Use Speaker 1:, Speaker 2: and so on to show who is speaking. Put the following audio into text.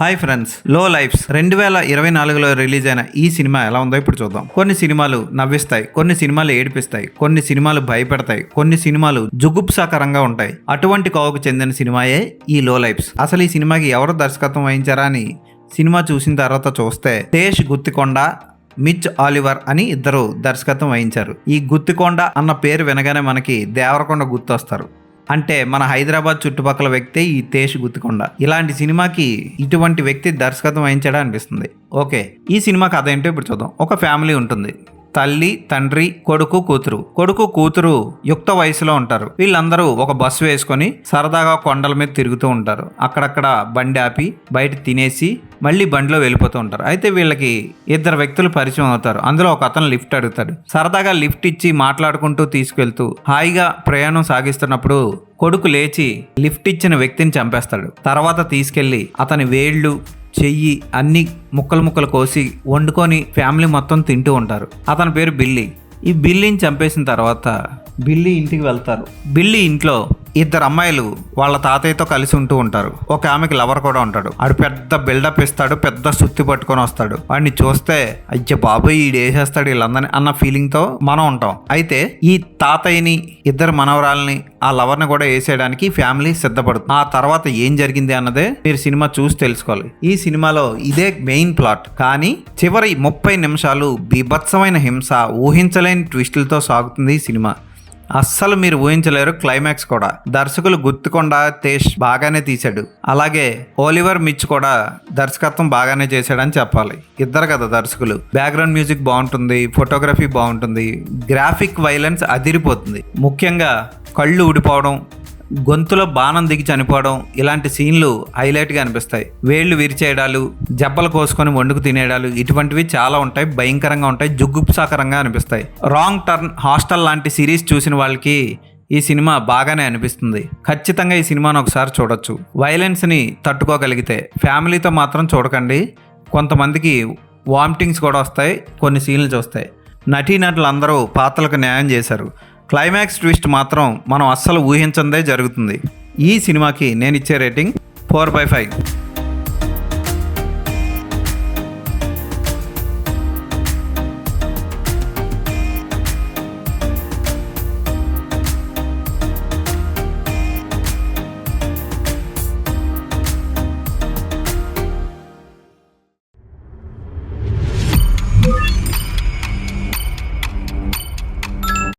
Speaker 1: Hi friends, లో lifes 2024లో release అయిన ఈ సినిమా ఎలా ఉందో ఇప్పుడు చూద్దాం. కొన్ని సినిమాలు నవ్విస్తాయి, కొన్ని సినిమాలు ఏడిపిస్తాయి, కొన్ని సినిమాలు భయపెడతాయి, కొన్ని సినిమాలు జుగుప్సాకరంగా ఉంటాయి. అటువంటి కోవకు చెందిన సినిమాయే ఈ లో లైఫ్స్. అసలు ఈ సినిమాకి ఎవరు దర్శకత్వం వహించారా అని సినిమా చూసిన తర్వాత చూస్తే తేష్ గుత్తికొండ, మిచ్ ఆలివర్ అని ఇద్దరు దర్శకత్వం వహించారు. ఈ గుత్తికొండ అన్న పేరు వినగానే మనకి దేవరకొండ గుర్తొస్తారు. అంటే మన హైదరాబాద్ చుట్టుపక్కల వ్యక్తే ఈ తేష్ గుత్తికొండ. ఇలాంటి సినిమాకి ఇటువంటి వ్యక్తి దర్శకత్వం వహించడం అనిపిస్తుంది. ఓకే, ఈ సినిమా కథ ఏంటో ఇప్పుడు చూద్దాం. ఒక ఫ్యామిలీ ఉంటుంది. తల్లి, తండ్రి, కొడుకు, కూతురు యుక్త వయసులో ఉంటారు. వీళ్ళందరూ ఒక బస్సు వేసుకొని సరదాగా కొండల మీద తిరుగుతూ ఉంటారు. అక్కడక్కడ బండి ఆపి బయట తినేసి మళ్ళీ బండిలో వెళ్ళిపోతూ ఉంటారు. అయితే వీళ్ళకి ఇద్దరు వ్యక్తులు పరిచయం అవుతారు. అందులో ఒక అతను లిఫ్ట్ అడుగుతాడు. సరదాగా లిఫ్ట్ ఇచ్చి మాట్లాడుకుంటూ తీసుకెళ్తూ హాయిగా ప్రయాణం సాగిస్తున్నప్పుడు కొడుకు లేచి లిఫ్ట్ ఇచ్చిన వ్యక్తిని చంపేస్తాడు. తర్వాత తీసుకెళ్లి అతని వేళ్ళు, చెయ్యి అన్ని ముక్కలు కోసి వండుకొని ఫ్యామిలీ మొత్తం తింటూ ఉంటారు. అతని పేరు బిల్లీ. ఈ బిల్లీని చంపేసిన తర్వాత బిల్లీ ఇంటికి వెళ్తారు. బిల్లీ ఇంట్లో ఇద్దరు అమ్మాయిలు వాళ్ళ తాతయ్యతో కలిసి ఉంటూ ఉంటారు. ఒక ఆమెకి లవర్ కూడా ఉంటాడు. ఆడు పెద్ద బిల్డప్ ఇస్తాడు, పెద్ద సుత్తి పట్టుకొని వస్తాడు. వాడిని చూస్తే అయ్యో బాబాయ్ ఈడు వేసేస్తాడు వీళ్ళందరినీ అన్న ఫీలింగ్ తో మనం ఉంటాం. అయితే ఈ తాతయ్యని, ఇద్దరు మనవరాలని, ఆ లవర్ని కూడా వేసేయడానికి ఫ్యామిలీ సిద్ధపడుతుంది. ఆ తర్వాత ఏం జరిగింది అన్నదే మీరు సినిమా చూసి తెలుసుకోవాలి. ఈ సినిమాలో ఇదే మెయిన్ ప్లాట్, కానీ చివరి 30 నిమిషాలు బీభత్సమైన హింస, ఊహించలేని ట్విస్టులతో సాగుతుంది ఈ సినిమా. అస్సలు మీరు ఊహించలేరు క్లైమాక్స్ కూడా. దర్శకులు గుత్తికొండ తేష్ బాగానే తీశాడు. అలాగే ఓలివర్ మిచ్ కూడా దర్శకత్వం బాగానే చేశాడని చెప్పాలి. ఇద్దరు కదా దర్శకులు. బ్యాక్గ్రౌండ్ మ్యూజిక్ బాగుంటుంది, ఫోటోగ్రఫీ బాగుంటుంది, గ్రాఫిక్ వైలెన్స్ అదిరిపోతుంది. ముఖ్యంగా కళ్ళు ఊడిపోవడం, గొంతులో బాణం దిగి చనిపోవడం, ఇలాంటి సీన్లు హైలైట్గా అనిపిస్తాయి. వేళ్లు విరిచేయడాలు, జబ్బలు కోసుకొని వండుకు తినేయడాలు, ఇటువంటివి చాలా ఉంటాయి. భయంకరంగా ఉంటాయి, జుగుప్సాకరంగా అనిపిస్తాయి. రాంగ్ టర్న్, హాస్టల్ లాంటి సిరీస్ చూసిన వాళ్ళకి ఈ సినిమా బాగానే అనిపిస్తుంది. ఖచ్చితంగా ఈ సినిమాను ఒకసారి చూడొచ్చు. వైలెన్స్ని తట్టుకోగలిగితే. ఫ్యామిలీతో మాత్రం చూడకండి. కొంతమందికి వామిటింగ్స్ కూడా వస్తాయి కొన్ని సీన్లు చూస్తాయి. నటీనటులు అందరూ పాత్రలకు న్యాయం చేశారు. క్లైమాక్స్ ట్విస్ట్ మాత్రం మనం అస్సలు ఊహించందే జరుగుతుంది. ఈ సినిమాకి నేను ఇచ్చే రేటింగ్ 4/5.